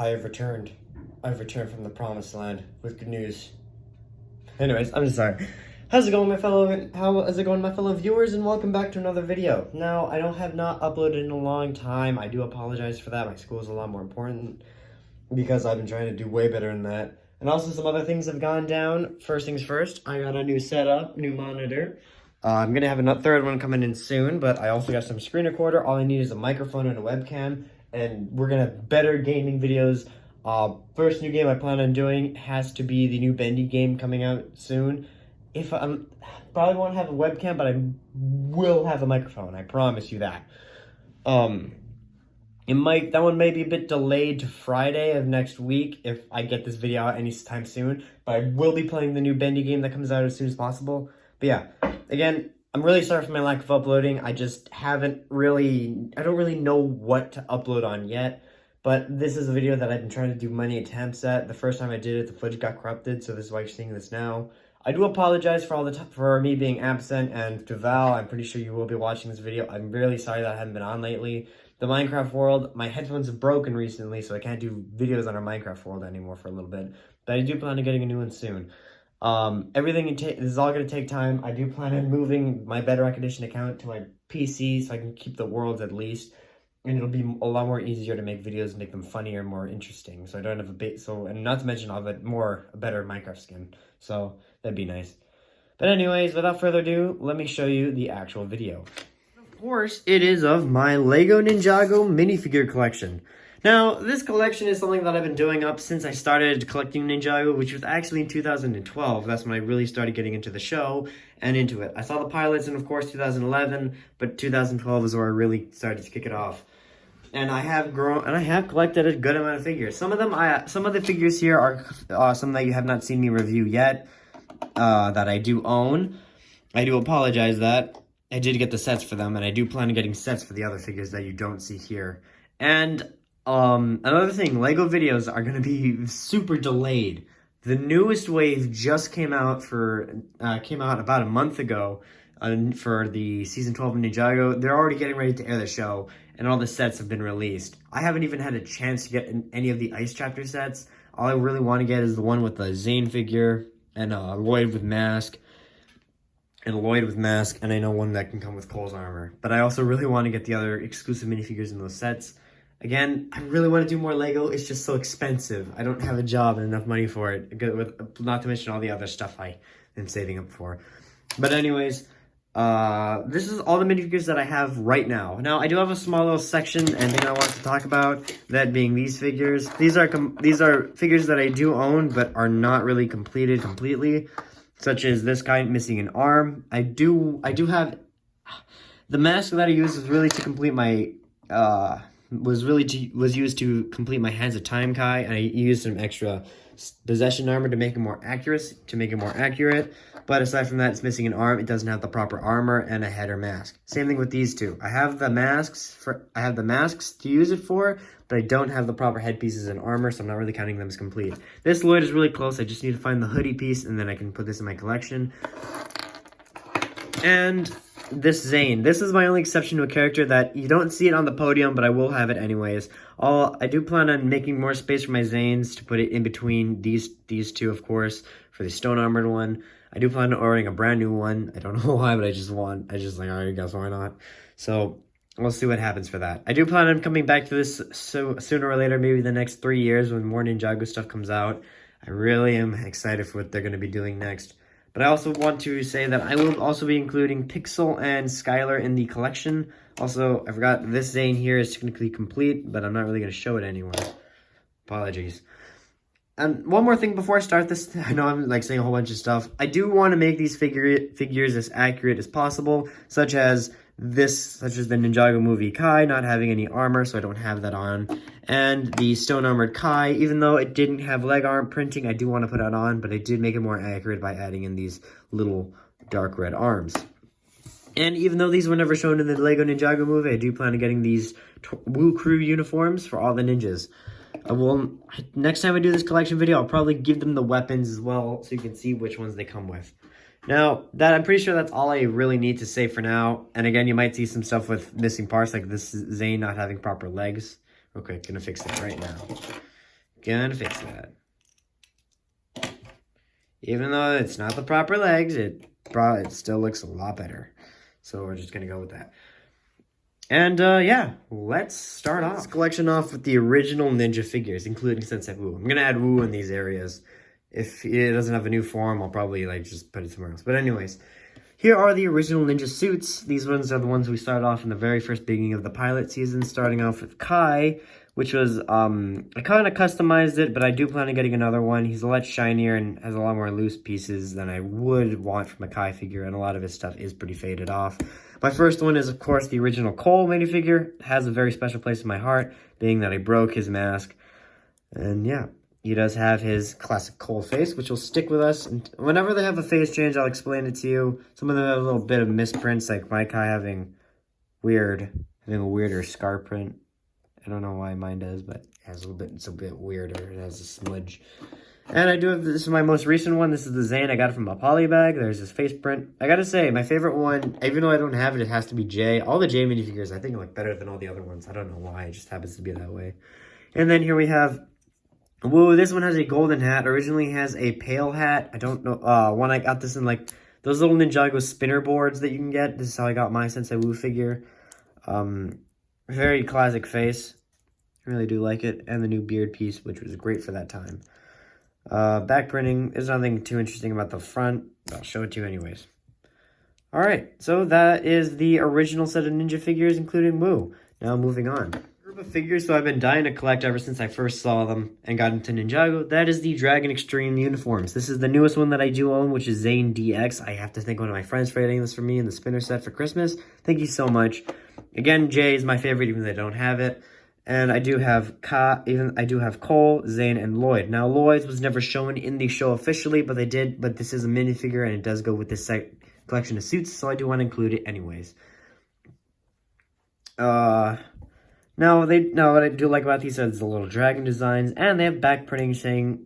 I have returned. I've returned from the promised land with good news. Anyways, I'm just sorry. How's it going, my fellow viewers, and welcome back to another video. Now, I have not uploaded in a long time. I do apologize for that. My school is a lot more important because I've been trying to do way better than that. And also some other things have gone down. First things first, I got a new setup, new monitor. I'm gonna have a third one coming in soon, but I also got some screen recorder. All I need is a microphone and a webcam, and we're gonna have better gaming videos. First new game I plan on doing has to be the new Bendy game coming out soon. If probably won't have a webcam, but I will have a microphone. I promise you that. That one may be a bit delayed to Friday of next week if I get this video out anytime soon. But I will be playing the new Bendy game that comes out as soon as possible. But yeah, again, I'm really sorry for my lack of uploading. I don't really know what to upload on yet. But this is a video that I've been trying to do many attempts at. The first time I did it, the footage got corrupted, so this is why you're seeing this now. I do apologize for me being absent, and to Val, I'm pretty sure you will be watching this video. I'm really sorry that I haven't been on lately. The Minecraft world, my headphones have broken recently, so I can't do videos on our Minecraft world anymore for a little bit. But I do plan on getting a new one soon. This is all going to take time. I do plan on moving my Better Recognition account to my PC so I can keep the worlds at least. And it'll be a lot more easier to make videos and make them funnier and more interesting. So I don't have and not to mention I'll have a better Minecraft skin. So that'd be nice. But anyways, without further ado, let me show you the actual video. Of course, it is of my LEGO Ninjago minifigure collection. Now, this collection is something that I've been doing up since I started collecting Ninjago, which was actually in 2012. That's when I really started getting into the show and into it. I saw the pilots in, of course, 2011, but 2012 is where I really started to kick it off. And I have collected a good amount of figures. Some of the figures here are some that you have not seen me review yet, that I do own. I do apologize that I did get the sets for them, and I do plan on getting sets for the other figures that you don't see here. And another thing, LEGO videos are going to be super delayed. The newest wave just came out about a month ago for the season 12 of Ninjago. They're already getting ready to air the show, and all the sets have been released. I haven't even had a chance to get any of the Ice Chapter sets. All I really want to get is the one with the Zane figure and Lloyd with mask. And I know one that can come with Cole's armor. But I also really want to get the other exclusive minifigures in those sets. Again, I really want to do more LEGO. It's just so expensive. I don't have a job and enough money for it. Not to mention all the other stuff I am saving up for. But anyways, this is all the minifigures that I have right now. Now, I do have a small little section and thing I want to talk about, that being these figures. These are figures that I do own, but are not really completed completely, such as this guy missing an arm. I do have the mask that I used was really to complete my was used to complete my Hands of Time Kai, and I used some extra possession armor to make it more accurate. But aside from that, it's missing an arm. It doesn't have the proper armor and a head or mask. Same thing with these two. I have the masks to use it for, but I don't have the proper headpieces and armor, so I'm not really counting them as complete. This Lloyd is really close. I just need to find the hoodie piece, and then I can put this in my collection. And this Zane. This is my only exception to a character that you don't see it on the podium, but I will have it anyways. I do plan on making more space for my Zanes to put it in between these two, of course, for the stone armored one. I do plan on ordering a brand new one. I don't know why, but I just like, alright, guess why not? So we'll see what happens for that. I do plan on coming back to this sooner or later, maybe the next 3 years when more Ninjago stuff comes out. I really am excited for what they're going to be doing next. But I also want to say that I will also be including Pixel and Skylar in the collection. Also, I forgot this Zane here is technically complete, but I'm not really going to show it anywhere. Apologies. And one more thing before I start this, I know I'm like saying a whole bunch of stuff. I do want to make these figures as accurate as possible, such as the Ninjago Movie Kai not having any armor, so I don't have that on. And the stone armored Kai, even though it didn't have leg arm printing, I do want to put it on, but I did make it more accurate by adding in these little dark red arms. And even though these were never shown in the LEGO Ninjago movie, I do plan on getting these Woo Crew uniforms for all the ninjas. Next time I do this collection video, I'll probably give them the weapons as well, so you can see which ones they come with. Now, I'm pretty sure that's all I really need to say for now. And again, you might see some stuff with missing parts, like this Zane not having proper legs. Okay, gonna fix it right now. gonna fix that. Even though it's not the proper legs, it still looks a lot better. So we're just gonna go with that. And yeah, let's start off this collection off with the original Ninja figures, including Sensei Wu. I'm gonna add Wu in these areas. If it doesn't have a new form, I'll probably like just put it somewhere else. But anyways, here are the original Ninja suits. These ones are the ones we started off in the very first beginning of the pilot season, starting off with Kai, which was, I kind of customized it, but I do plan on getting another one. He's a lot shinier and has a lot more loose pieces than I would want from a Kai figure, and a lot of his stuff is pretty faded off. My first one is, of course, the original Cole minifigure. It has a very special place in my heart, being that I broke his mask. And yeah, he does have his classic Cole face, which will stick with us. And whenever they have a face change, I'll explain it to you. Some of them have a little bit of misprints, like my Kai having a weirder scar print. I don't know why mine does, but it has it's a bit weirder. It has a smudge. And I do have, this is my most recent one. This is the Zane. I got it from a poly bag. There's his face print. I gotta say, my favorite one, even though I don't have it, it has to be Jay. All the Jay minifigures, I think, look better than all the other ones. I don't know why. It just happens to be that way. And then here we have Woo. This one has a golden hat. Originally has a pale hat. I don't know. When I got this in, like, those little Ninjago spinner boards that you can get. This is how I got my Sensei Wu figure. Very classic face. I really do like it. And the new beard piece, which was great for that time. Back printing, there's nothing too interesting about the front, but I'll show it to you anyways. Alright, so that is the original set of Ninja figures, including Wu. Now moving on. Group of figures, so I've been dying to collect ever since I first saw them and got into Ninjago. That is the Dragon Xtreme uniforms. This is the newest one that I do own, which is Zane DX. I have to thank one of my friends for getting this for me in the spinner set for Christmas. Thank you so much. Again, Jay is my favorite, even though I don't have it. And I do have Cole, Zane, and Lloyd. Now, Lloyd's was never shown in the show officially, but they did. But this is a minifigure, and it does go with this collection of suits, so I do want to include it anyways. Now, what I do like about these is the little dragon designs, and they have back printing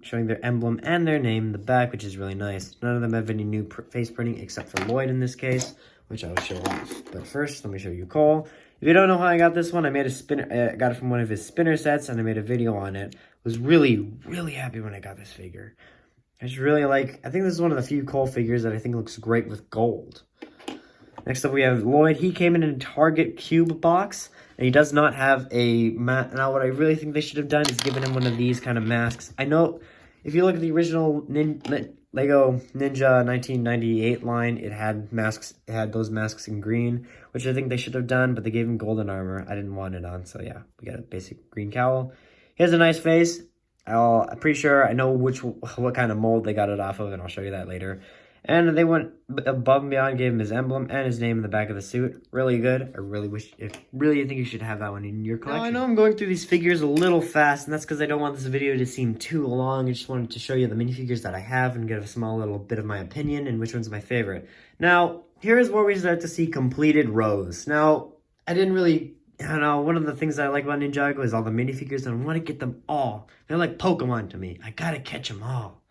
showing their emblem and their name in the back, which is really nice. None of them have any new face printing, except for Lloyd in this case, which I will show off. But first, let me show you Cole. If you don't know how I got this one, I made a spinner. I got it from one of his spinner sets, and I made a video on it. Was really, really happy when I got this figure. I just really like. I think this is one of the few Cole figures that I think looks great with gold. Next up, we have Lloyd. He came in a Target Cube box, and he does not have a mask. Now, what I really think they should have done is given him one of these kind of masks. I know if you look at the original Lego Ninja 1998 line, it had masks. It had those masks in green, which I think they should have done, but they gave him golden armor. I didn't want it on, so yeah, we got a basic green cowl. He has a nice face. I'm pretty sure I know what kind of mold they got it off of, and I'll show you that later. And they went above and beyond, gave him his emblem and his name in the back of the suit. Really good. I really think you should have that one in your collection. Now, I know I'm going through these figures a little fast, and that's because I don't want this video to seem too long. I just wanted to show you the minifigures that I have and give a small little bit of my opinion and which one's my favorite. Now, here is where we start to see completed rows. Now, I don't know, one of the things that I like about Ninjago is all the minifigures, and I want to get them all. They're like Pokemon to me. I gotta catch them all.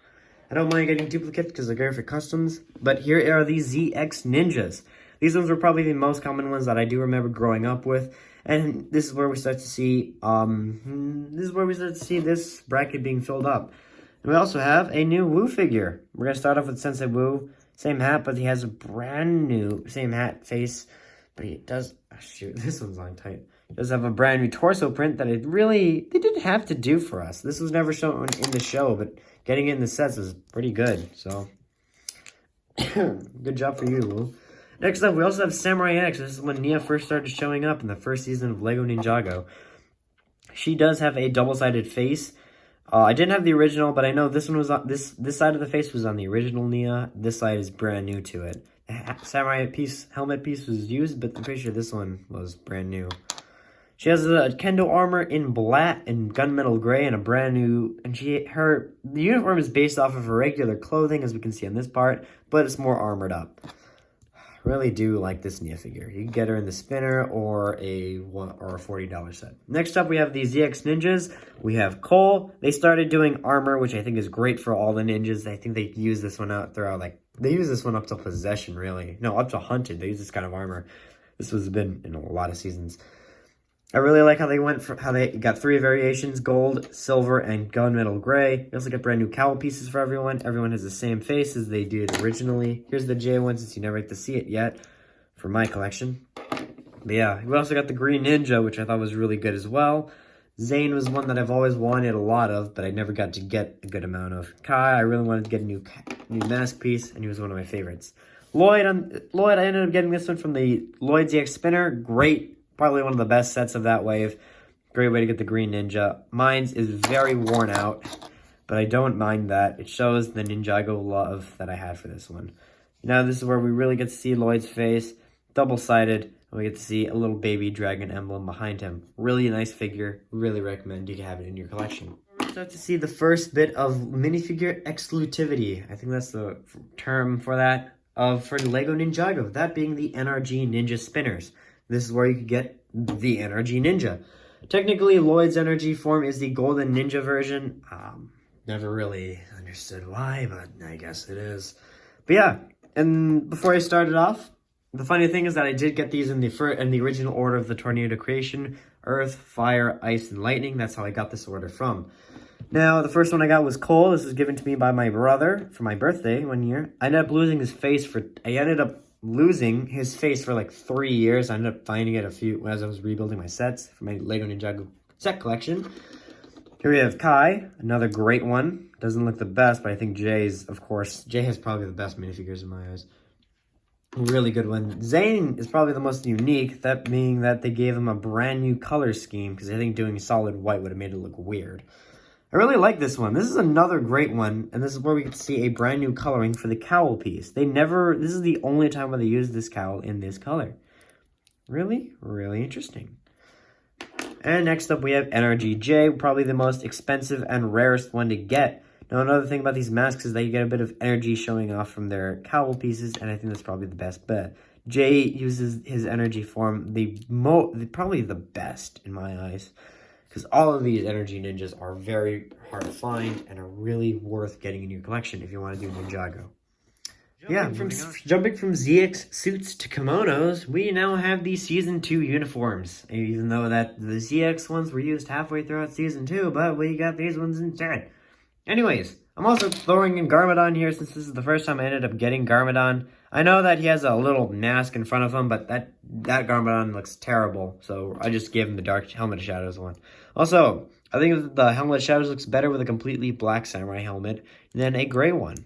I don't mind getting duplicates because they're great for customs, but here are these ZX Ninjas. These ones were probably the most common ones that I do remember growing up with, and this is where we start to see, this bracket being filled up. And we also have a new Wu figure. We're going to start off with Sensei Wu. Same hat, but he has a brand new, same hat, face, but he does, oh shoot, this one's on tight. He does have a brand new torso print that they didn't have to do for us. This was never shown in the show, but getting it in the sets was pretty good, so good job for you, Wu. Next up, we also have Samurai X. This is when Nia first started showing up in the first season of Lego Ninjago. She does have a double-sided face. I didn't have the original, but I know this one was on, this side of the face was on the original Nia. This side is brand new to it. The Samurai helmet piece was used, but I'm pretty sure this one was brand new. She has a kendo armor in black and gunmetal gray and a brand new, and the uniform is based off of her regular clothing, as we can see on this part, but it's more armored up. I really do like this Nia figure. You can get her in the spinner or a $40 set. Next up, we have the ZX Ninjas. We have Cole. They started doing armor, which I think is great for all the ninjas. I think they use this one out throughout, they use this one up to Possession, really. No, up to Hunted. They use this kind of armor. This has been in a lot of seasons. I really like how they went for how they got 3 variations: gold, silver, and gunmetal gray. They also got brand new cowl pieces for everyone. Everyone has the same face as they did originally. Here's the J one, since you never get to see it yet for my collection. But yeah, we also got the Green Ninja, which I thought was really good as well. Zane was one that I've always wanted a lot of, but I never got to get a good amount of. Kai, I really wanted to get a new mask piece, and he was one of my favorites. Lloyd, I ended up getting this one from the Lloyd ZX Spinner. Great, probably one of the best sets of that wave. Great way to get the Green Ninja. Mine's is very worn out, but I don't mind that. It shows the Ninjago love that I had for this one. Now this is where we really get to see Lloyd's face, double-sided, and we get to see a little baby dragon emblem behind him. Really nice figure. Really recommend you have it in your collection. We start to see the first bit of minifigure exclusivity. I think that's the term for that. For LEGO Ninjago, that being the NRG Ninja Spinners. This is where you could get the NRG Ninja. Technically, Lloyd's energy form is the Golden Ninja version. Never really understood why, but I guess it is. But yeah, and before I started off, the funny thing is that I did get these in the original order of the Tornado Creation: Earth, Fire, Ice, and Lightning. That's how I got this order from. Now, the first one I got was Cole. This was given to me by my brother for my birthday one year. I ended up losing his face for like 3 years. I ended up finding it as I was rebuilding my sets for my LEGO Ninjago set collection. Here we have Kai, another great one. Doesn't look the best, but I think Jay has probably the best minifigures in my eyes. Really good one. Zane is probably the most unique, that being that they gave him a brand new color scheme, because I think doing solid white would have made it look weird. I really like this one. This is another great one, and this is where we get to see a brand new coloring for the cowl piece. This is the only time where they use this cowl in this color. Really, really interesting. And next up we have NRG, probably the most expensive and rarest one to get. Now, another thing about these masks is that you get a bit of energy showing off from their cowl pieces, and I think that's probably the best bet. Jay uses his energy form probably the best in my eyes, because all of these NRG Ninjas are very hard to find and are really worth getting in your collection if you want to do Ninjago. Jumping from ZX suits to kimonos, we now have the Season 2 uniforms. Even though that the ZX ones were used halfway throughout Season 2, but we got these ones instead. Anyways, I'm also throwing in Garmadon here since this is the first time I ended up getting Garmadon. I know that he has a little mask in front of him, but that Garmadon looks terrible, so I just gave him the Dark Helmet of Shadows one. Also, I think the Helmet of Shadows looks better with a completely black samurai helmet than a gray one.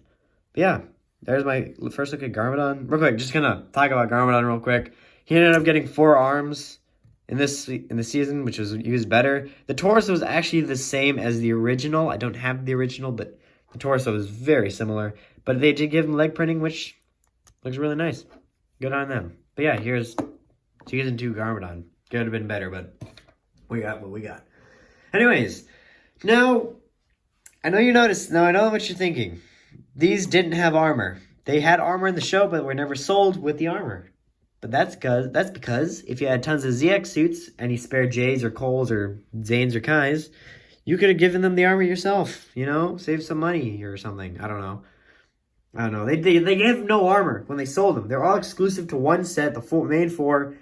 But yeah, there's my first look at Garmadon. Real quick, just gonna talk about Garmadon real quick. He ended up getting 4 arms in the season, which was used better. The torso was actually the same as the original. I don't have the original, but the torso is very similar. But they did give him leg printing, which looks really nice. Good on them. But yeah, here's Season 2 Garmadon. Could have been better, but we got what we got. Anyways, now, I know you noticed. Now, I know what you're thinking. These didn't have armor. They had armor in the show, but were never sold with the armor. But that's because if you had tons of ZX suits and you spared Jay's or Cole's or Zane's or Kai's, you could have given them the armor yourself, you know? Save some money or something. I don't know. They gave no armor when they sold them. They're all exclusive to one set, the main 4,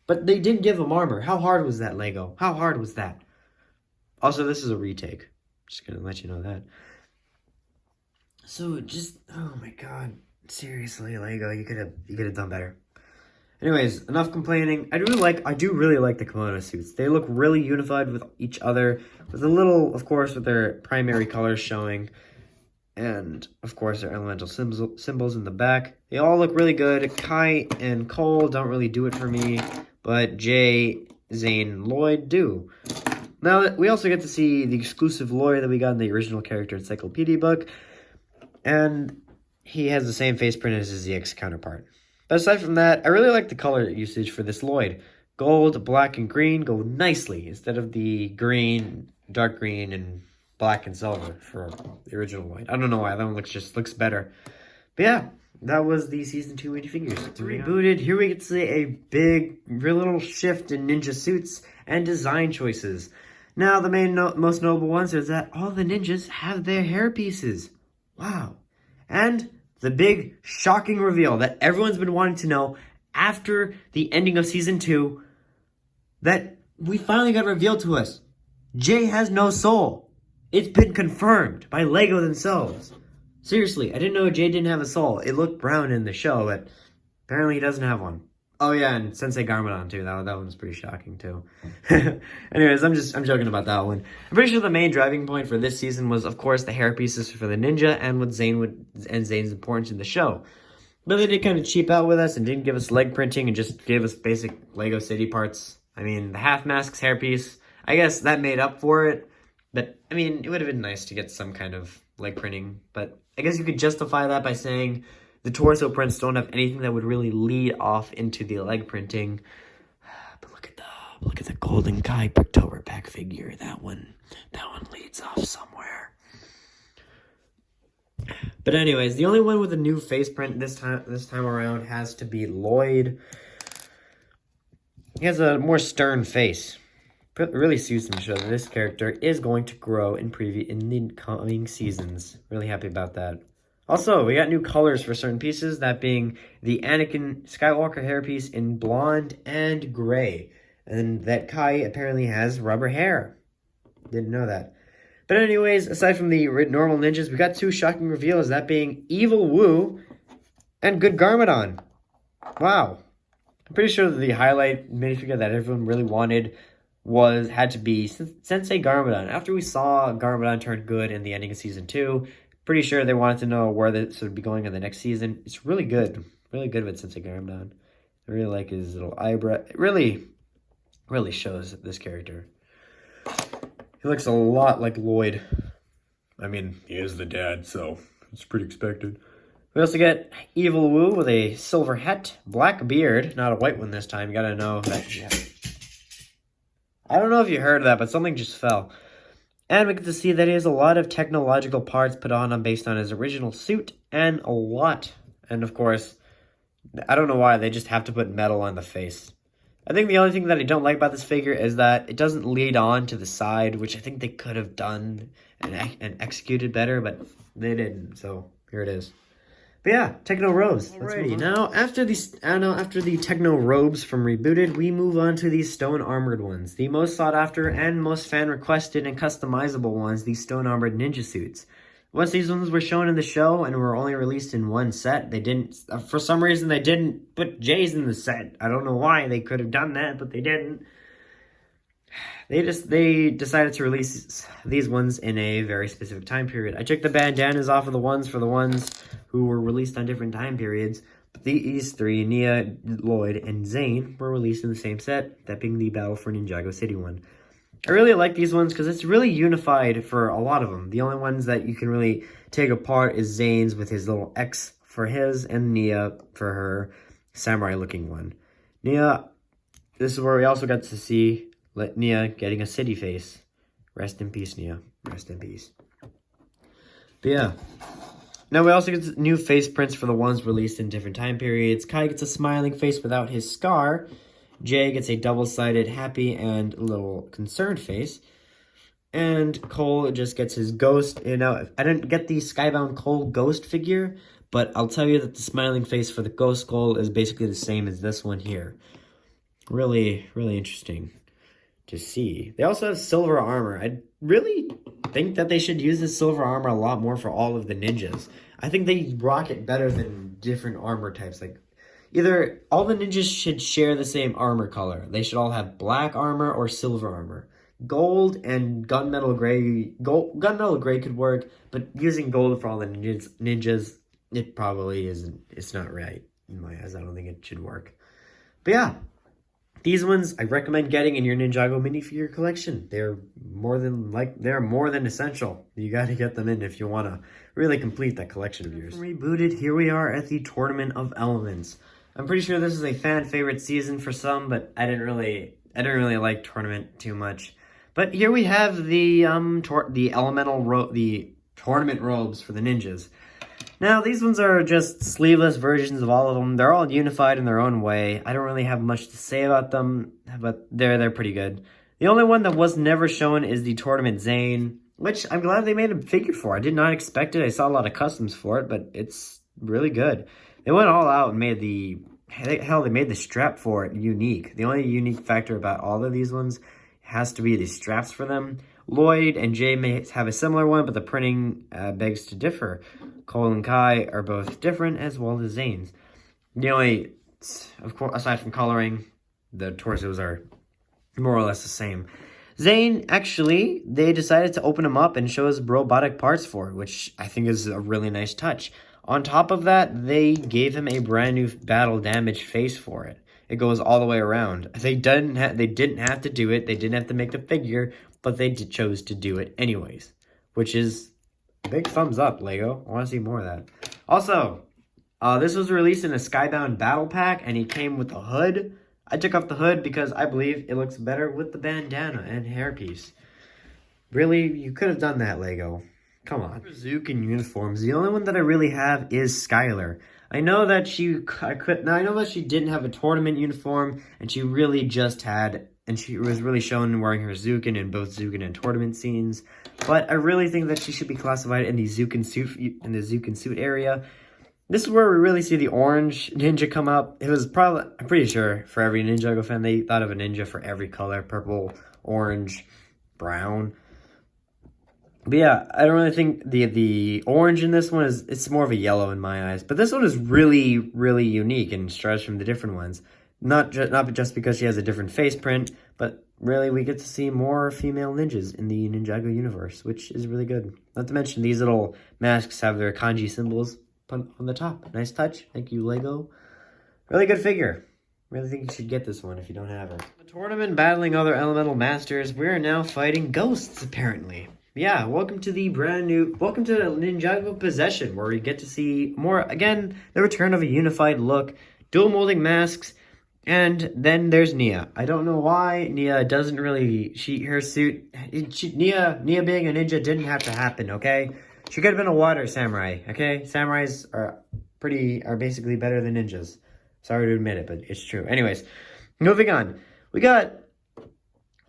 but they didn't give them armor. How hard was that, LEGO? How hard was that? Also, this is a retake. Just gonna let you know that. So oh my god. Seriously, LEGO, you could have done better. Anyways, enough complaining. I do really like the kimono suits. They look really unified with each other, with a little, of course, with their primary colors showing, and of course their elemental symbols in the back. They all look really good. Kai and Cole don't really do it for me, but Jay, Zane, and Lloyd do. Now, we also get to see the exclusive Lloyd that we got in the original character encyclopedia book, and he has the same face print as his ZX counterpart. But aside from that, I really like the color usage for this Lloyd. Gold, black, and green go nicely instead of the green, dark green, and black and silver for the original Lloyd. I don't know why, that one looks better. But yeah, that was the Season 2 minifigures. It's rebooted. Here we get to see a real little shift in ninja suits and design choices. Now, the most notable ones is that all the ninjas have their hair pieces. Wow. And the big, shocking reveal that everyone's been wanting to know after the ending of Season 2, that we finally got revealed to us. Jay has no soul. It's been confirmed by LEGO themselves. Seriously, I didn't know Jay didn't have a soul. It looked brown in the show, but apparently he doesn't have one. Oh yeah, and Sensei Garmadon too. That one was pretty shocking too. Anyways, I'm joking about that one. I'm pretty sure the main driving point for this season was, of course, the hair pieces for the ninja and what Zane's importance in the show. But they did kind of cheap out with us and didn't give us leg printing and just gave us basic Lego City parts. I mean, the half mask's hairpiece, I guess that made up for it. But, I mean, it would have been nice to get some kind of leg printing. But I guess you could justify that by saying the torso prints don't have anything that would really lead off into the leg printing. But look at the Golden Kai Pictober pack figure. That one leads off somewhere. But anyways, the only one with a new face print this time around has to be Lloyd. He has a more stern face. It really suits him to show that this character is going to grow in the coming seasons. Really happy about that. Also, we got new colors for certain pieces, that being the Anakin Skywalker hairpiece in blonde and gray. And that Kai apparently has rubber hair. Didn't know that. But anyways, aside from the normal ninjas, we got two shocking reveals, that being Evil Wu and Good Garmadon. Wow. I'm pretty sure that the highlight minifigure that everyone really wanted had to be Sensei Garmadon. After we saw Garmadon turn good in the ending of Season 2, pretty sure they wanted to know where this would be going in the next season. It's really good. Really good with Sensei Garmadon. I really like his little eyebrow. It really shows this character. He looks a lot like Lloyd. I mean, he is the dad, so it's pretty expected. We also get Evil Wu with a silver hat, black beard, not a white one this time. You gotta know that. Yeah. I don't know if you heard that, but something just fell. And we get to see that he has a lot of technological parts put on him based on his original suit, and a lot. And of course, I don't know why they just have to put metal on the face. I think the only thing that I don't like about this figure is that it doesn't lead on to the side, which I think they could have done and executed better, but they didn't. So here it is. But yeah, Techno robes. Alrighty, now after the Techno robes from Rebooted, we move on to these stone armored ones. The most sought after and most fan requested and customizable ones, these stone armored ninja suits. Once these ones were shown in the show and were only released in one set, they didn't, for some reason they didn't put Jay's in the set. I don't know why. They could have done that, but they didn't. They decided to release these ones in a very specific time period. I took the bandanas off of the ones who were released on different time periods. But these three, Nia, Lloyd, and Zane, were released in the same set, that being the Battle for Ninjago City one. I really like these ones because it's really unified for a lot of them. The only ones that you can really take apart is Zane's with his little X for his, and Nia for her samurai-looking one. Nia, this is where we also got to see Nia getting a city face. Rest in peace, Nia. Rest in peace. But yeah. Now we also get new face prints for the ones released in different time periods. Kai gets a smiling face without his scar. Jay gets a double-sided happy and a little concerned face. And Cole just gets his ghost. You know, I didn't get the Skybound Cole ghost figure, but I'll tell you that the smiling face for the ghost Cole is basically the same as this one here. Really, really interesting to see. They also have silver armor. I really think that they should use this silver armor a lot more for all of the ninjas. I think they rock it better than different armor types. Like, either all the ninjas should share the same armor color. They should all have black armor or silver armor. Gold and gunmetal gray. Gunmetal gray could work, but using gold for all the ninjas, it probably isn't. It's not right in my eyes. I don't think it should work. But yeah, these ones I recommend getting in your Ninjago minifigure collection. They're more than essential. You got to get them in if you want to really complete that collection of yours. Rebooted. Here we are at the Tournament of Elements. I'm pretty sure this is a fan favorite season for some, but I didn't really like Tournament too much. But here we have the tournament robes for the ninjas. Now, these ones are just sleeveless versions of all of them. They're all unified in their own way. I don't really have much to say about them, but they're pretty good. The only one that was never shown is the Tournament Zane, which I'm glad they made a figure for. I did not expect it. I saw a lot of customs for it, but it's really good. They went all out and made they made the strap for it unique. The only unique factor about all of these ones has to be the straps for them. Lloyd and Jay may have a similar one, but the printing begs to differ. Cole and Kai are both different, as well as Zane's. The only, of course, aside from coloring, the torsos are more or less the same. Zane, actually, they decided to open him up and show his robotic parts for it, which I think is a really nice touch. On top of that, they gave him a brand new battle damage face for it. It goes all the way around. They didn't have to do it. They didn't have to make the figure, but they chose to do it anyways, which is a big thumbs up, Lego. I want to see more of that. Also, this was released in a Skybound battle pack, and he came with a hood. I took off the hood because I believe it looks better with the bandana and hairpiece. Really, you could have done that, Lego. Come on. Zook in uniforms. The only one that I really have is Skylar. I know that she didn't have a tournament uniform, and she really just had, and she was really shown wearing her Zukin in both Zukin and tournament scenes. But I really think that she should be classified in the Zukin suit area. This is where we really see the orange ninja come up. It was probably, I'm pretty sure, for every Ninjago fan, they thought of a ninja for every color. Purple, orange, brown. But yeah, I don't really think the orange in this one it's more of a yellow in my eyes. But this one is really, really unique and strives from the different ones. Not just because she has a different face print, but really we get to see more female ninjas in the Ninjago universe, which is really good. Not to mention these little masks have their kanji symbols on the top. Nice touch. Thank you, Lego. Really good figure. Really think you should get this one if you don't have her. The tournament battling other elemental masters, we are now fighting ghosts, apparently. Yeah, welcome to Ninjago Possession, where we get to see more, again, the return of a unified look, dual molding masks, and then there's Nia. I don't know why Nia doesn't really, Nia being a ninja didn't have to happen, okay? She could have been a water samurai, okay? Samurais are basically better than ninjas. Sorry to admit it, but it's true. Anyways, moving on. We got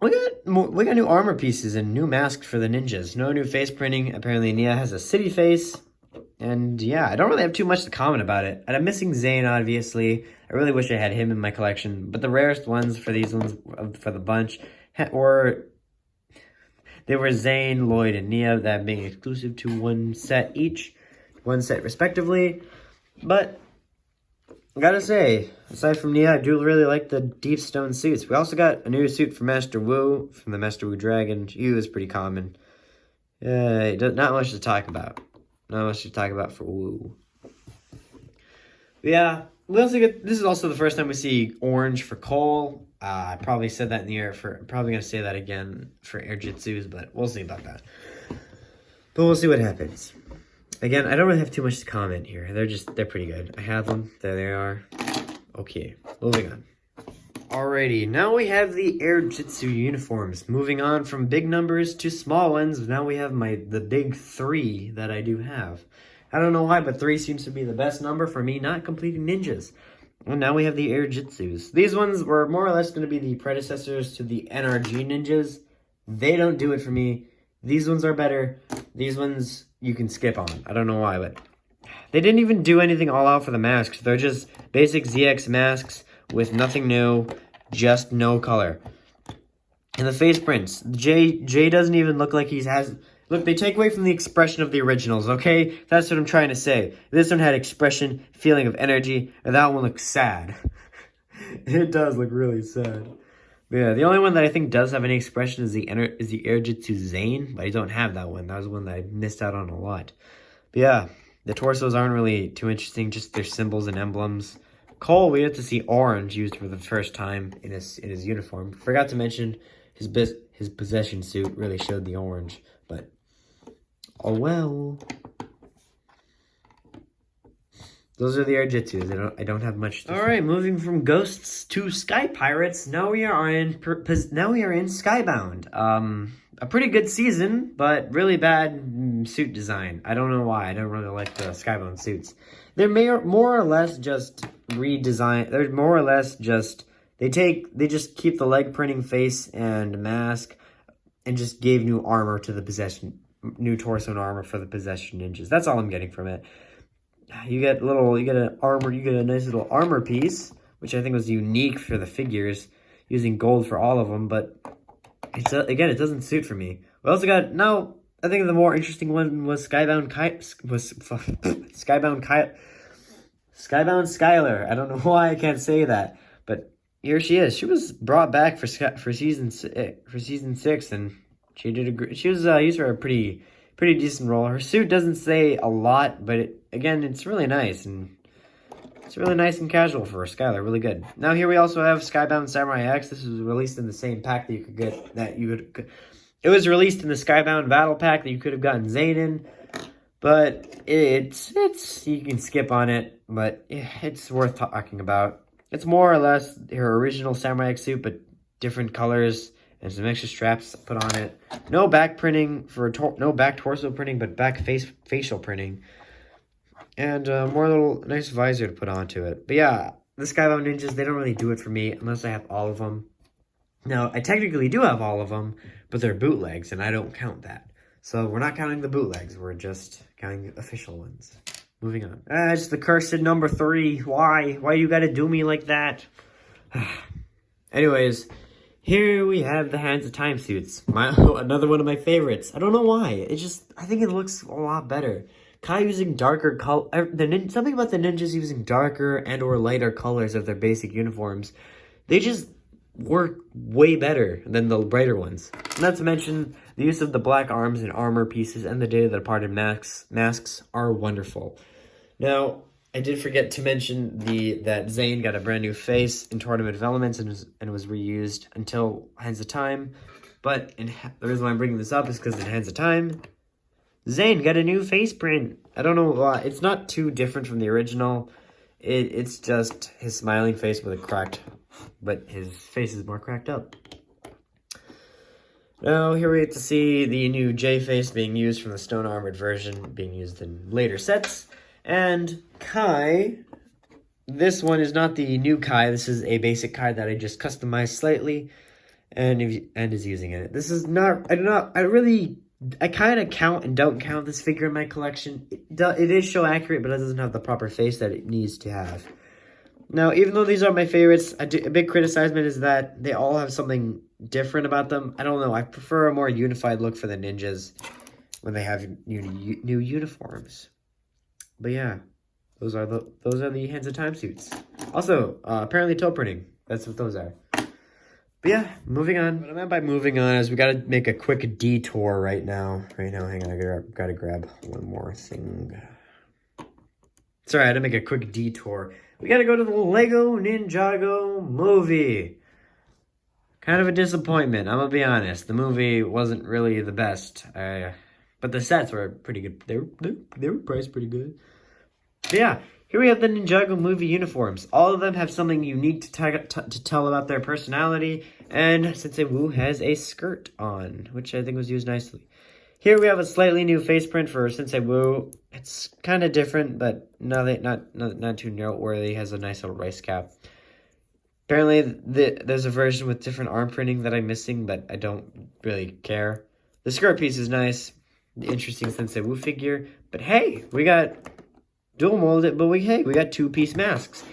new armor pieces and new masks for the ninjas. No new face printing. Apparently Nia has a city face. And yeah, I don't really have too much to comment about it. And I'm missing Zane, obviously. I really wish I had him in my collection. But the rarest ones for these ones, for the bunch, they were Zane, Lloyd, and Nia, that being exclusive to one set each. One set respectively. But I gotta say, aside from Nia, I do really like the deep stone suits. We also got a new suit for Master Wu, from the Master Wu Dragon. Yu is pretty common. Not much to talk about. Not much to talk about for Wu. Yeah, we also get, this is also the first time we see orange for Cole. I probably said that in the air I'm probably going to say that again for Air Jitsus, but we'll see about that. But we'll see what happens. Again, I don't really have too much to comment here. They're pretty good. I have them. There they are. Okay, moving on. Alrighty, now we have the Air Jitsu uniforms. Moving on from big numbers to small ones. Now we have the big 3 that I do have. I don't know why, but 3 seems to be the best number for me not completing ninjas. And now we have the Air Jitsus. These ones were more or less going to be the predecessors to the NRG Ninjas. They don't do it for me. These ones are better. These ones you can skip on. I don't know why, but they didn't even do anything all out for the masks. They're just basic ZX masks with nothing new, just no color. And the face prints. Jay doesn't even look like he has... Look, they take away from the expression of the originals, okay? That's what I'm trying to say. This one had expression, feeling of energy, and that one looks sad. It does look really sad. But yeah, the only one that I think does have any expression is the Air Jitsu Zane, but I don't have that one. That was one that I missed out on a lot. But yeah, the torsos aren't really too interesting, just their symbols and emblems. Cole, we get to see orange used for the first time in his uniform. Forgot to mention his possession suit really showed the orange, but oh well. Those are the Air Jitsus. I don't have much to say. Alright, moving from ghosts to sky pirates. Now we are in Skybound. A pretty good season, but really bad suit design. I don't know why. I don't really like the Skybound suits. They're more or less just redesigned. They're more or less just they just keep the leg printing face and mask and just gave new armor to the new torso and armor for the possession ninjas. That's all I'm getting from it. You get a nice little armor piece, which I think was unique for the figures, using gold for all of them, but again, it doesn't suit for me. We also got, now, I think the more interesting one was Skybound Skylar. I don't know why I can't say that, but here she is. She was brought back for season 6, and she did she was used for a pretty decent role. Her suit doesn't say a lot, but again, it's really nice, and it's really nice and casual for Skylar. Really good. Now here we also have Skybound Samurai X. This was released in the same pack that you could get. It was released in the Skybound Battle Pack that you could have gotten Zane in, but it's you can skip on it, but it's worth talking about. It's more or less her original Samurai X suit, but different colors and some extra straps put on it. No back printing no back torso printing, but back facial printing, and more little nice visor to put onto it. But yeah, the Skybound Ninjas, they don't really do it for me unless I have all of them. Now, I technically do have all of them, but they're bootlegs, and I don't count that. So we're not counting the bootlegs. We're just counting the official ones. Moving on. It's the cursed number 3. Why? Why you gotta do me like that? Anyways, here we have the Hands of Time suits. Another one of my favorites. I don't know why. I think it looks a lot better. Kai using darker color. Something about the ninjas using darker and or lighter colors of their basic uniforms. They just work way better than the brighter ones. Not to mention, the use of the black arms and armor pieces and the Day of the Departed masks are wonderful. Now, I did forget to mention that Zane got a brand new face in Tournament of Elements and was reused until Hands of Time. But the reason why I'm bringing this up is because in Hands of Time, Zane got a new face print. I don't know why. It's not too different from the original. It's just his smiling face with a cracked, but his face is more cracked up. Now, here we get to see the new J-face being used from the stone armored version, being used in later sets. And Kai, this one is not the new Kai. This is a basic Kai that I just customized slightly, and is using it. This is not. I kind of count and don't count this figure in my collection. It is show accurate, but it doesn't have the proper face that it needs to have. Now, even though these are my favorites, a big criticism is that they all have something different about them. I don't know. I prefer a more unified look for the ninjas when they have new uniforms. But yeah, those are the Hands of Time suits. Also, apparently toe printing. That's what those are. But yeah, moving on. What I meant by moving on is we gotta make a quick detour right now. Hang on, I gotta grab one more thing. Sorry, I had to make a quick detour. We gotta go to the Lego Ninjago movie. Kind of a disappointment, I'm gonna be honest. The movie wasn't really the best. But the sets were pretty good. They were priced pretty good. But yeah, here we have the Ninjago movie uniforms. All of them have something unique to tell about their personality, and Sensei Wu has a skirt on, which I think was used nicely. Here we have a slightly new face print for Sensei Wu. It's kind of different, but not too noteworthy. It has a nice little rice cap. Apparently, there's a version with different arm printing that I'm missing, but I don't really care. The skirt piece is nice. The interesting Sensei Wu figure. But hey, we got dual molded, but we got two-piece masks.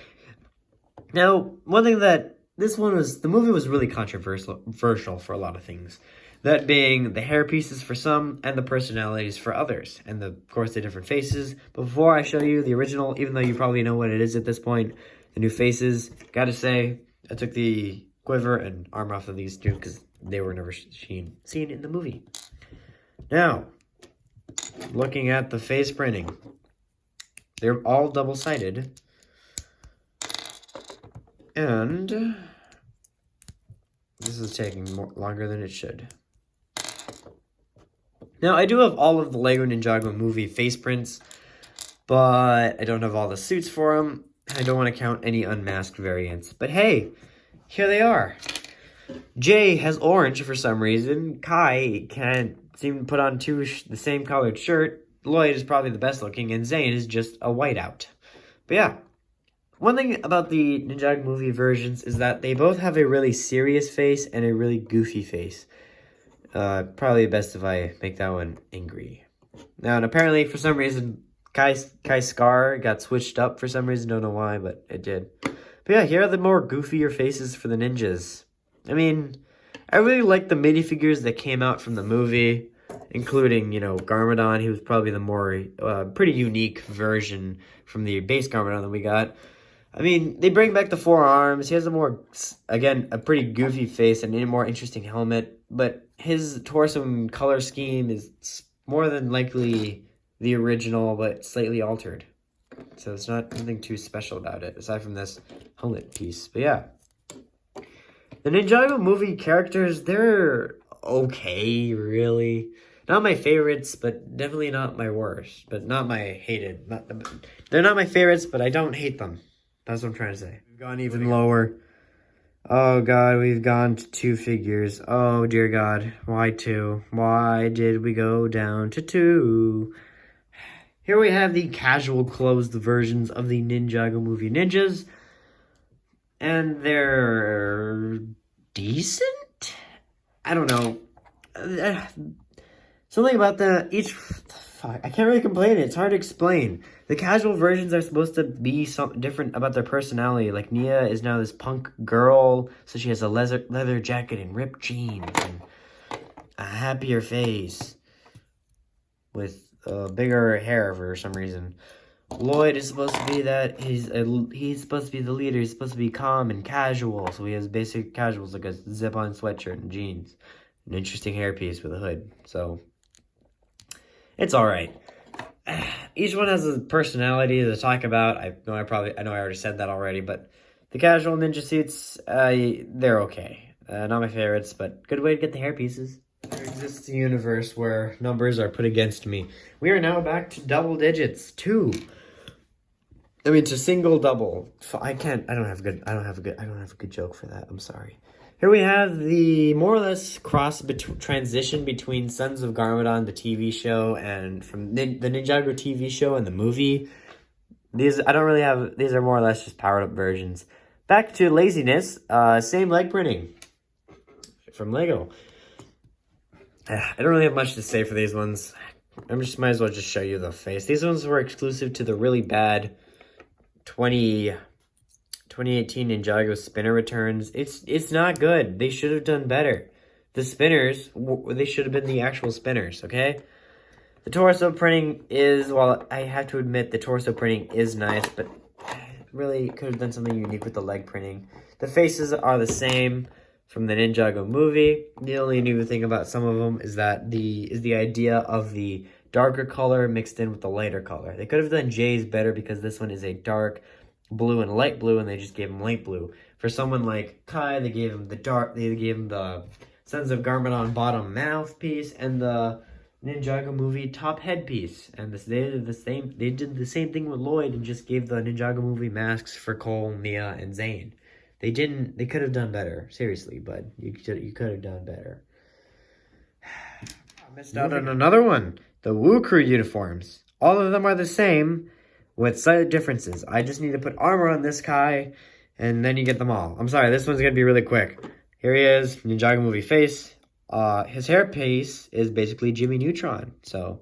Now, one thing that the movie was really controversial for a lot of things. That being the hair pieces for some and the personalities for others. And of course the different faces. But before I show you the original, even though you probably know what it is at this point, the new faces, gotta say, I took the quiver and arm off of these two because they were never seen in the movie. Now, looking at the face printing. They're all double-sided. And this is taking longer than it should. Now, I do have all of the Lego Ninjago movie face prints, but I don't have all the suits for them. I don't want to count any unmasked variants. But hey, here they are. Jay has orange for some reason. Kai can't seem to put on the same colored shirt. Lloyd is probably the best looking, and Zane is just a whiteout. But yeah, one thing about the Ninjago movie versions is that they both have a really serious face and a really goofy face. Probably best if I make that one angry. Now, and apparently, for some reason, Kai's scar got switched up for some reason. Don't know why, but it did. But yeah, here are the more goofier faces for the ninjas. I mean, I really like the minifigures that came out from the movie, including, you know, Garmadon. He was probably the more, pretty unique version from the base Garmadon that we got. I mean, they bring back the 4 arms. He has a more, again, a pretty goofy face and a more interesting helmet. But his torso and color scheme is more than likely the original, but slightly altered. So it's not anything too special about it, aside from this helmet piece. But yeah. The Ninjago movie characters, they're okay, really. Not my favorites, but definitely not my worst. But not my hated. They're not my favorites, but I don't hate them. That's what I'm trying to say. We've gone even lower. Oh god, we've gone to 2 figures. Oh dear god, why 2? Why did we go down to 2? Here we have the casual closed versions of the Ninjago Movie Ninjas. And they're decent? I don't know. Something about I can't really complain. It's hard to explain. The casual versions are supposed to be something different about their personality. Like, Nia is now this punk girl, so she has a leather jacket and ripped jeans and a happier face with bigger hair for some reason. Lloyd is supposed to be that. He's supposed to be the leader. He's supposed to be calm and casual, so he has basic casuals like a zip-on sweatshirt and jeans. An interesting hairpiece with a hood, so it's all right. Each one has a personality to talk about. I know I already said that already, but the casual ninja suits, they're okay. Not my favorites, but good way to get the hair pieces. There exists a universe where numbers are put against me. We are now back to double digits. 2. I mean, to single double. I don't have a good joke for that. I'm sorry. Here we have the more or less transition between Sons of Garmadon, the TV show, and from the Ninjago TV show and the movie. These are more or less just powered up versions. Back to laziness, same leg printing from Lego. I don't really have much to say for these ones. Might as well just show you the face. These ones were exclusive to the really bad 2018 Ninjago spinner returns. It's not good. They should have done better. The spinners, they should have been the actual spinners, okay? The torso printing is, well, I have to admit the torso printing is nice, but really could have done something unique with the leg printing. The faces are the same from the Ninjago movie. The only new thing about some of them is that the idea of the darker color mixed in with the lighter color. They could have done Jay's better because this one is a dark blue and light blue, and they just gave him light blue. For someone like Kai, they gave him the Sons of Garmadon bottom mouthpiece and the Ninjago movie top headpiece. And they did the same thing with Lloyd and just gave the Ninjago movie masks for Cole, Mia, and Zane. They could have done better, seriously, bud. You could have done better. I missed out on another one. The Woo Crew uniforms. All of them are the same, with slight differences. I just need to put armor on this guy, and then you get them all. I'm sorry, this one's going to be really quick. Here he is, Ninjago movie face. His hair piece is basically Jimmy Neutron. So,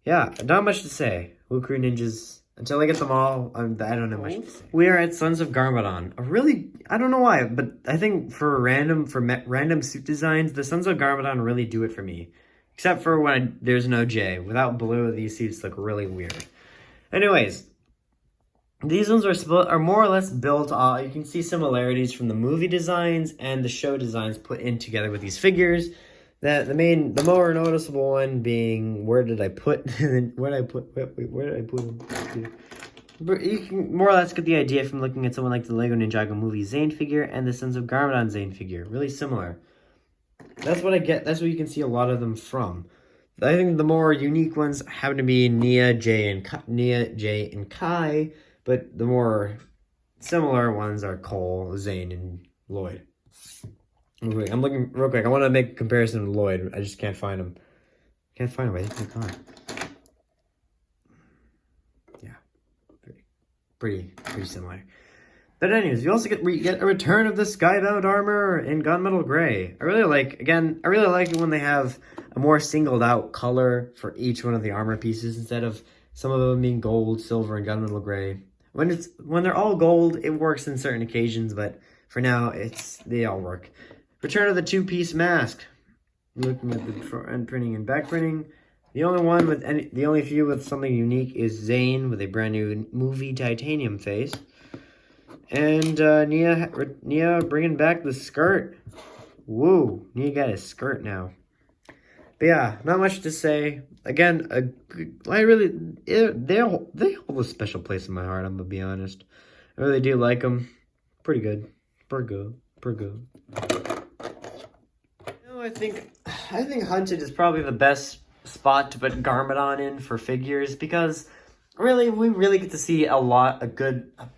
yeah, not much to say. Woo Crew Ninjas, until I get them all, I don't know much to say. We are at Sons of Garmadon. I don't know why, but I think for random suit designs, the Sons of Garmadon really do it for me. Except for when there's no J. Without blue, these suits look really weird. Anyways, these ones are more or less built. You can see similarities from the movie designs and the show designs put in together with these figures. The more noticeable one being, where did I put them? You can more or less get the idea from looking at someone like the Lego Ninjago Movie Zane figure and the Sons of Garmadon Zane figure. Really similar. That's what I get. That's what you can see a lot of them from. I think the more unique ones happen to be Nia, Jay, and Kai, but the more similar ones are Cole, Zane, and Lloyd. I'm looking real quick. I want to make a comparison with Lloyd. I just can't find him. I think he's gone. Yeah, pretty similar. But anyways, you also get a return of the Skybound armor in gunmetal gray. I really like it when they have a more singled out color for each one of the armor pieces instead of some of them being gold, silver, and gunmetal gray. When they're all gold, it works in certain occasions, but for now, they all work. Return of the two-piece mask. Looking at the front printing and back printing. The only few with something unique is Zane with a brand new movie titanium face. And Nia bringing back the skirt. Woo, Nia got a skirt now. But yeah, not much to say. Again, they hold a special place in my heart, I'm gonna be honest. I really do like them. Pretty good. Pretty good. I think Hunted is probably the best spot to put Garmadon in for figures, because we really get to see a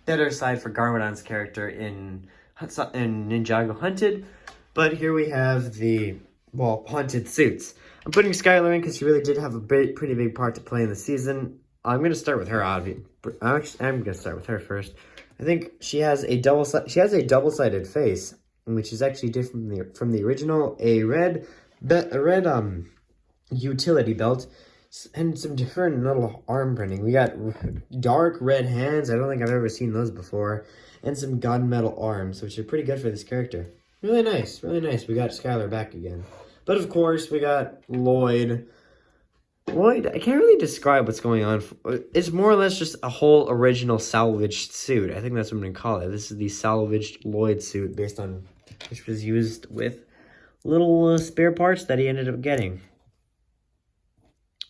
better side for Garmadon's character in Ninjago Hunted. But here we have the Hunted suits. I'm putting Skylar in because she really did have a pretty big part to play in the season. I'm gonna start with her. I'm gonna start with her first. I think she has a double-sided face, which is actually different from the original. A red utility belt and some different little arm printing. We got dark red hands. I don't think I've ever seen those before, and some gunmetal arms, which are pretty good for this character. Really nice, really nice. We got Skylar back again, but of course we got Lloyd. Lloyd, I can't really describe what's going on. It's more or less just a whole original salvaged suit. I think that's what I'm going to call it. This is the salvaged Lloyd suit which was used with little spare parts that he ended up getting.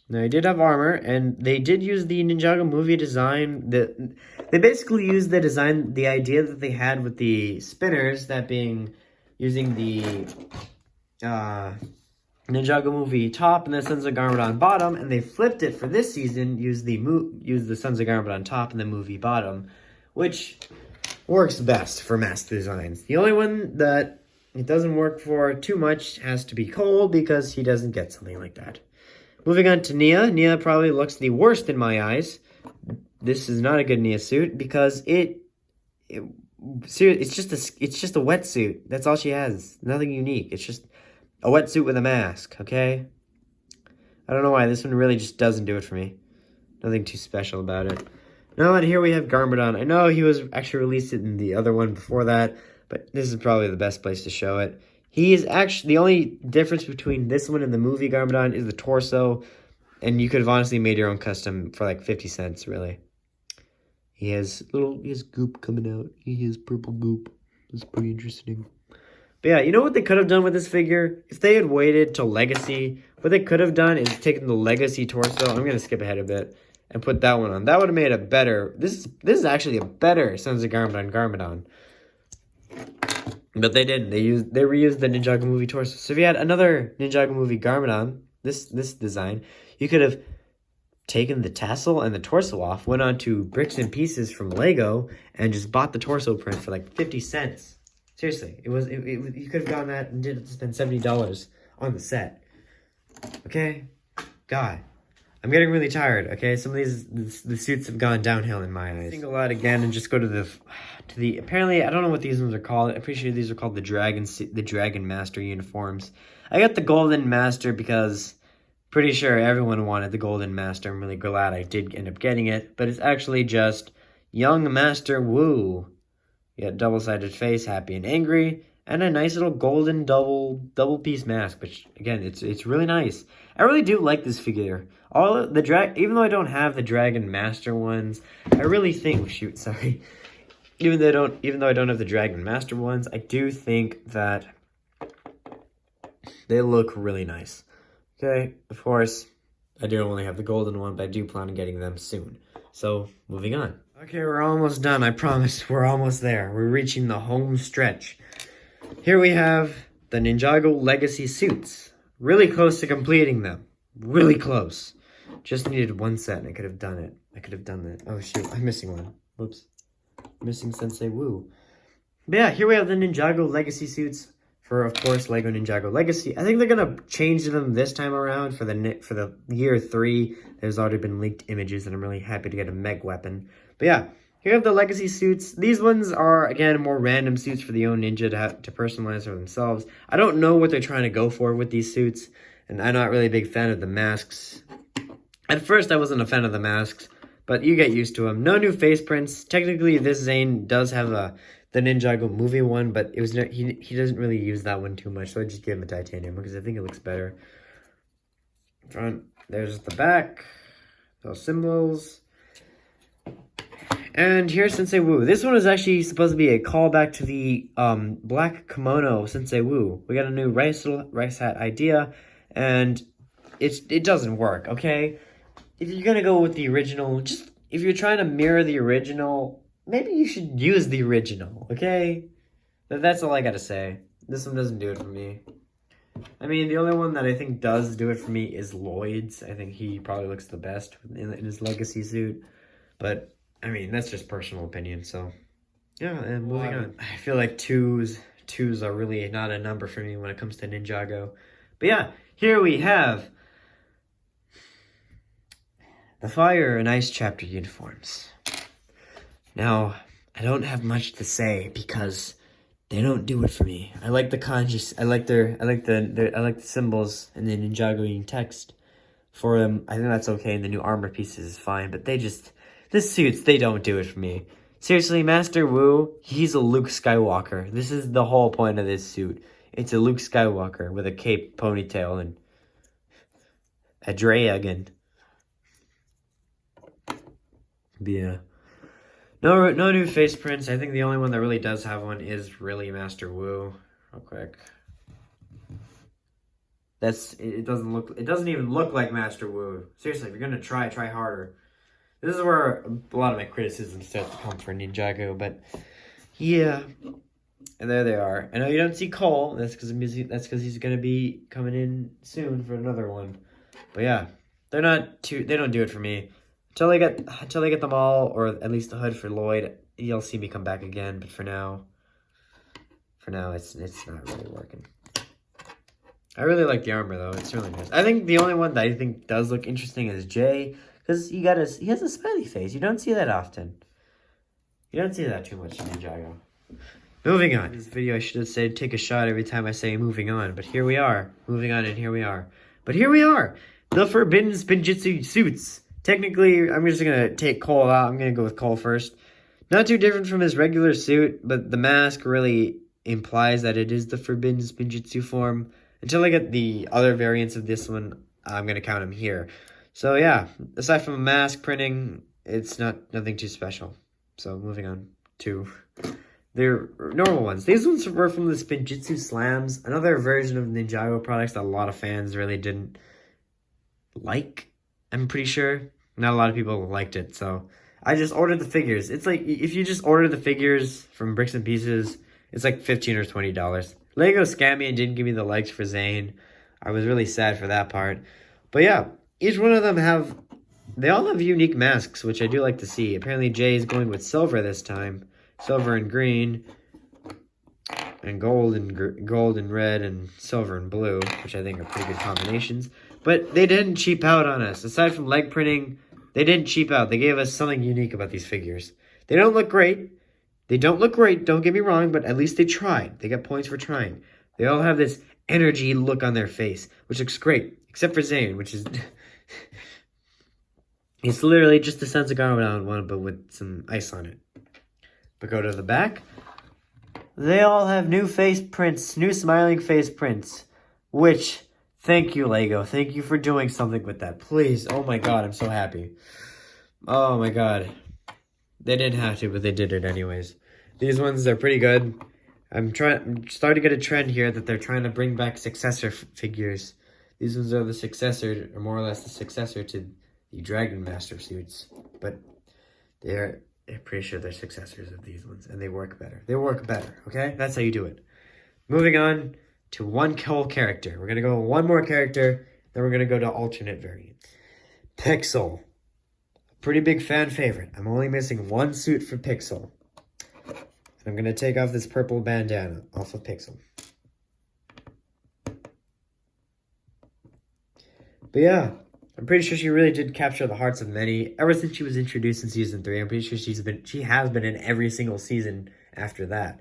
Now, he did have armor, and they did use the Ninjago Movie design. They basically used the idea that they had with the spinners, that being using the Ninjago Movie top and the Sons of Garmadon bottom, and they flipped it for this season, used the Sons of Garmadon top and the movie bottom, which works best for mask designs. The only one that it doesn't work for too much has to be Cole, because he doesn't get something like that. Moving on to Nia. Nia probably looks the worst in my eyes. This is not a good Nia suit, because it's just a wetsuit. That's all she has. Nothing unique. It's just a wetsuit with a mask, okay? I don't know why. This one really just doesn't do it for me. Nothing too special about it. Now, and here we have Garmadon. I know he was actually released in the other one before that, but this is probably the best place to show it. He is actually, the only difference between this one and the movie Garmadon is the torso, and you could have honestly made your own custom for like 50 cents, really. He has goop coming out. He has purple goop. That's pretty interesting. But yeah, you know what they could have done with this figure? If they had waited till Legacy, what they could have done is taken the Legacy torso. I'm going to skip ahead a bit and put that one on. That would have made a better... This is actually a better Sons of Garmadon. But they didn't. They reused the Ninjago Movie torso. So if you had another Ninjago Movie Garmadon, this design, you could have taken the tassel and the torso off, went on to Bricks and Pieces from Lego, and just bought the torso print for like 50 cents. Seriously, you could have gotten that and didn't spend $70 on the set. Okay? God. I'm getting really tired, okay? Some of the suits have gone downhill in my eyes. Single out again and just go to the apparently, I don't know what these ones are called. I'm pretty sure these are called the Dragon Master uniforms. I got the Golden Master because pretty sure everyone wanted the Golden Master. I'm really glad I did end up getting it, but it's actually just Young Master Wu. You got double-sided face, happy and angry, and a nice little golden double piece mask, which again, it's really nice. I really do like this figure. Even though I don't have the Dragon Master ones, I really think even though I don't have the Dragon Master ones, I do think that they look really nice. Okay, of course, I do only have the golden one, but I do plan on getting them soon. So, moving on. Okay, we're almost done. I promise. We're almost there. We're reaching the home stretch. Here we have the Ninjago Legacy suits. Really close to completing them. Really close. Just needed one set and I could have done it. I could have done that. Oh, shoot. I'm missing one. Whoops. Missing Sensei Wu. But yeah, here we have the Ninjago Legacy suits for, of course, Lego Ninjago Legacy. I think they're going to change them this time around for the year 3. There's already been leaked images, and I'm really happy to get a Meg weapon. But yeah, here we have the Legacy suits. These ones are, again, more random suits for the own ninja to personalize for themselves. I don't know what they're trying to go for with these suits, and I'm not really a big fan of the masks. At first, I wasn't a fan of the masks, but you get used to them. No new face prints. Technically, this Zane does have the the Ninjago Movie one, but it was he doesn't really use that one too much, so I just gave him a titanium because I think it looks better. Front, there's the back, those symbols. And here's Sensei Wu. This one is actually supposed to be a callback to the black kimono Sensei Wu. We got a new rice hat idea, and it doesn't work, okay? If you're gonna go with the original, if you're trying to mirror the original, maybe you should use the original, okay? That's all I gotta say. This one doesn't do it for me. I mean, the only one that I think does do it for me is Lloyd's. I think he probably looks the best in his legacy suit, but I mean, that's just personal opinion, so yeah, and moving on. I feel like twos are really not a number for me when it comes to Ninjago. But yeah, here we have the Fire and Ice chapter uniforms. Now, I don't have much to say because they don't do it for me. I like the kanji. I like the symbols and the Ninjago text for them. I think that's okay, and the new armor pieces is fine, but the suits, they don't do it for me. Seriously, Master Wu, he's a Luke Skywalker. This is the whole point of this suit. It's a Luke Skywalker with a cape, ponytail, and a dragon. Yeah. No new face prints. I think the only one that really does have one is really Master Wu. Real quick. It doesn't even look like Master Wu. Seriously, if you're gonna try harder. This is where a lot of my criticism starts to come for Ninjago, but yeah. And there they are. I know you don't see Cole. That's because he's gonna be coming in soon for another one. But yeah, they don't do it for me. Until I get them all, or at least the hood for Lloyd, you'll see me come back again. But for now it's not really working. I really like the armor though. It's really nice. I think the only one that I think does look interesting is Jay. Because he has a smiley face. You don't see that often. You don't see that too much in Ninjago. Moving on. In this video, I should have said take a shot every time I say moving on. But here we are. Moving on, and here we are. But here we are. The Forbidden Spinjitzu suits. Technically, I'm just going to take Cole out. I'm going to go with Cole first. Not too different from his regular suit, but the mask really implies that it is the Forbidden Spinjitzu form. Until I get the other variants of this one, I'm going to count him here. So yeah, aside from a mask printing, it's nothing too special. So moving on to their normal ones. These ones were from the Spinjitzu Slams, another version of Ninjago products that a lot of fans really didn't like. I'm pretty sure not a lot of people liked it, so I just ordered the figures. It's like if you just order the figures from Bricks and Pieces, it's like $15 or $20. Lego scammed me and didn't give me the likes for Zane. I was really sad for that part, but yeah. Each one of them they all have unique masks, which I do like to see. Apparently Jay is going with silver this time. Silver and green. And gold and red and silver and blue, which I think are pretty good combinations. But they didn't cheap out on us. Aside from leg printing, they didn't cheap out. They gave us something unique about these figures. They don't look great. Don't get me wrong, but at least they tried. They got points for trying. They all have this energy look on their face, which looks great. Except for Zane, which is... It's literally just the Sons of Garmadon one, but with some ice on it. But go to the back. They all have new face prints, new smiling face prints. Which, thank you, Lego. Thank you for doing something with that. Please. Oh my god, I'm so happy. Oh my god. They didn't have to, but they did it anyways. These ones are pretty good. I'm starting to get a trend here that they're trying to bring back successor figures. These ones are the successor, or more or less the successor to the Dragon Master suits. But they're pretty sure they're successors of these ones, and they work better. They work better, okay? That's how you do it. Moving on to one whole character. We're going to go one more character, then we're going to go to alternate variants. Pixel. Pretty big fan favorite. I'm only missing one suit for Pixel. I'm going to take off this purple bandana off of Pixel. But yeah, I'm pretty sure she really did capture the hearts of many. Ever since she was introduced in Season 3, I'm pretty sure she has been in every single season after that.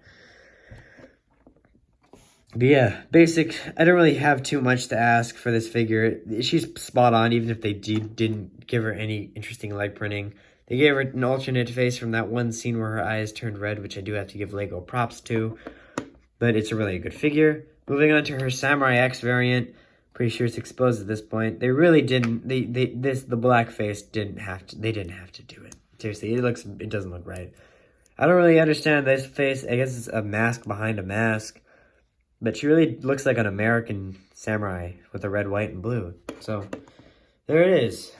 But yeah, basic. I don't really have too much to ask for this figure. She's spot on, even if they didn't give her any interesting leg printing. They gave her an alternate face from that one scene where her eyes turned red, which I do have to give Lego props to. But it's a really good figure. Moving on to her Samurai X variant. Pretty sure it's exposed at this point. They really didn't. The black face didn't have to. They didn't have to do it. Seriously, it doesn't look right. I don't really understand this face. I guess it's a mask behind a mask. But she really looks like an American samurai with a red, white, and blue. So, there it is.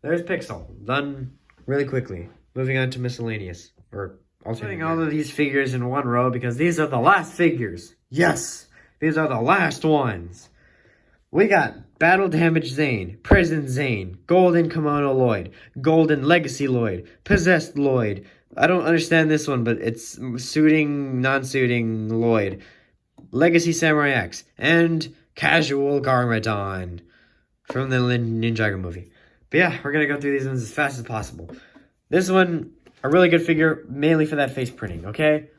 There's Pixel. Done really quickly. Moving on to Miscellaneous. Or putting all of these figures in one row because these are the last figures. Yes! These are the last ones. We got Battle Damage Zane, Prison Zane, Golden Kimono Lloyd, Golden Legacy Lloyd, Possessed Lloyd. I don't understand this one, but it's suiting, non-suiting Lloyd. Legacy Samurai X, and Casual Garmadon from the Ninjago movie. But yeah, we're going to go through these ones as fast as possible. This one, a really good figure, mainly for that face printing, okay?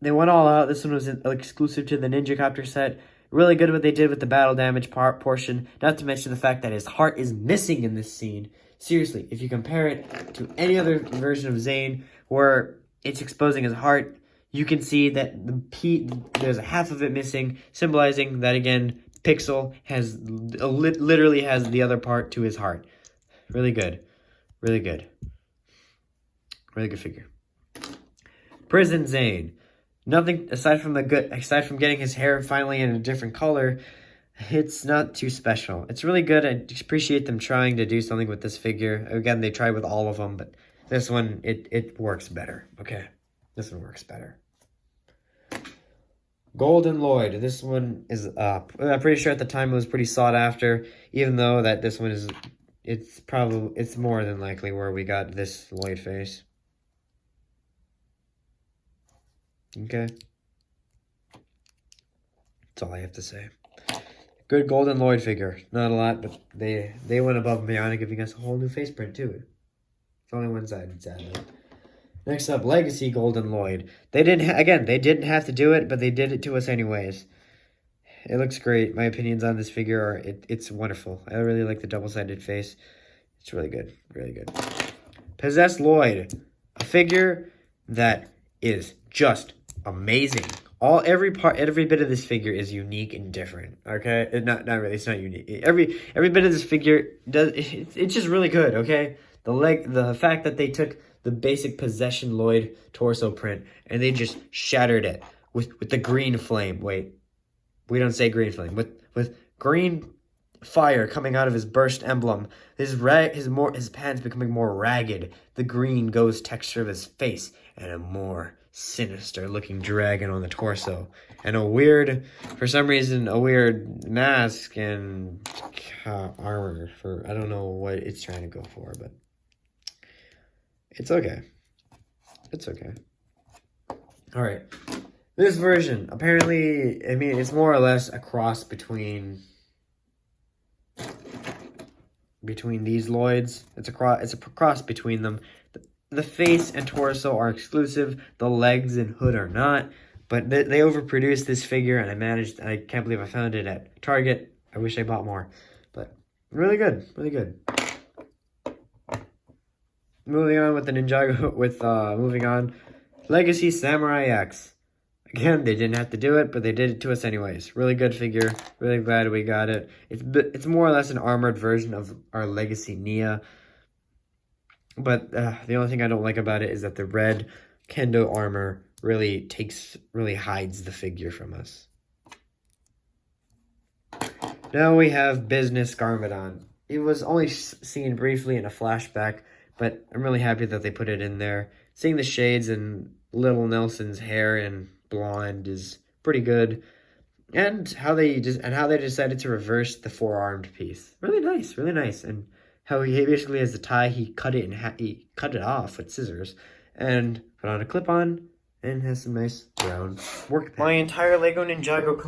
They went all out. This one was exclusive to the Ninja Copter set. Really good what they did with the battle damage portion. Not to mention the fact that his heart is missing in this scene. Seriously, if you compare it to any other version of Zane where it's exposing his heart, you can see that there's a half of it missing, symbolizing that, again, Pixel has literally has the other part to his heart. Really good. Really good. Really good figure. Prison Zane. Nothing aside from getting his hair finally in a different color, it's not too special. It's really good. I appreciate them trying to do something with this figure. Again, they tried with all of them, but this one, it works better. Okay. This one works better. Golden Lloyd. This one is I'm pretty sure at the time it was pretty sought after, even though that this one is, it's more than likely where we got this Lloyd face. Okay. That's all I have to say. Good Golden Lloyd figure. Not a lot, but they went above and beyond, giving us a whole new face print too. It's only one side, sadly. Next up, Legacy Golden Lloyd. They didn't have to do it, but they did it to us anyways. It looks great. My opinions on this figure are it's wonderful. I really like the double-sided face. It's really good. Really good. Possessed Lloyd. A figure that is just amazing. Every bit of this figure is unique and different. Okay, not really. It's not unique. Every bit of this figure it's just really good. Okay, the fact that they took the basic Possession Lloyd torso print and they just shattered it with the green flame. Wait, we don't say green flame. With green fire coming out of his burst emblem. His pants becoming more ragged. The green ghost texture of his face and a more sinister looking dragon on the torso, and for some reason a weird mask and armor for, I don't know what it's trying to go for, but it's okay. It's okay. All right, this version, apparently, I mean, it's more or less a cross between these Lloyds. It's a cross between them. The face and torso are exclusive. The legs and hood are not. But they overproduced this figure, and I can't believe I found it at Target. I wish I bought more. But really good. Really good. Moving on with the Ninjago, moving on. Legacy Samurai X. Again, they didn't have to do it, but they did it to us anyways. Really good figure. Really glad we got it. It's more or less an armored version of our Legacy Nia. But the only thing I don't like about it is that the red kendo armor really hides the figure from us. Now we have Business Garmadon. It was only seen briefly in a flashback, but I'm really happy that they put it in there. Seeing the shades in Little Nelson's hair and blonde is pretty good. And how they decided to reverse the four-armed piece. Really nice, really nice. And how he basically has the tie, he cut it off with scissors and put on a clip-on and has some nice brown work pen. My entire Lego Ninjago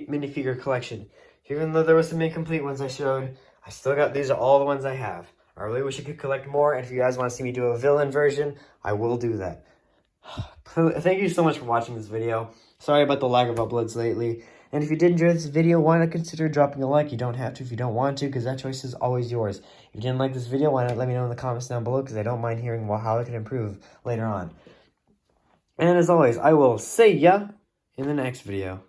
minifigure collection. Even though there was some incomplete ones I showed, I still got, these are all the ones I have. I really wish I could collect more, and if you guys want to see me do a villain version, I will do that. Thank you so much for watching this video. Sorry about the lack of uploads lately. And if you did enjoy this video, why not consider dropping a like? You don't have to if you don't want to, because that choice is always yours. If you didn't like this video, why not let me know in the comments down below, because I don't mind hearing how I can improve later on. And as always, I will see ya in the next video.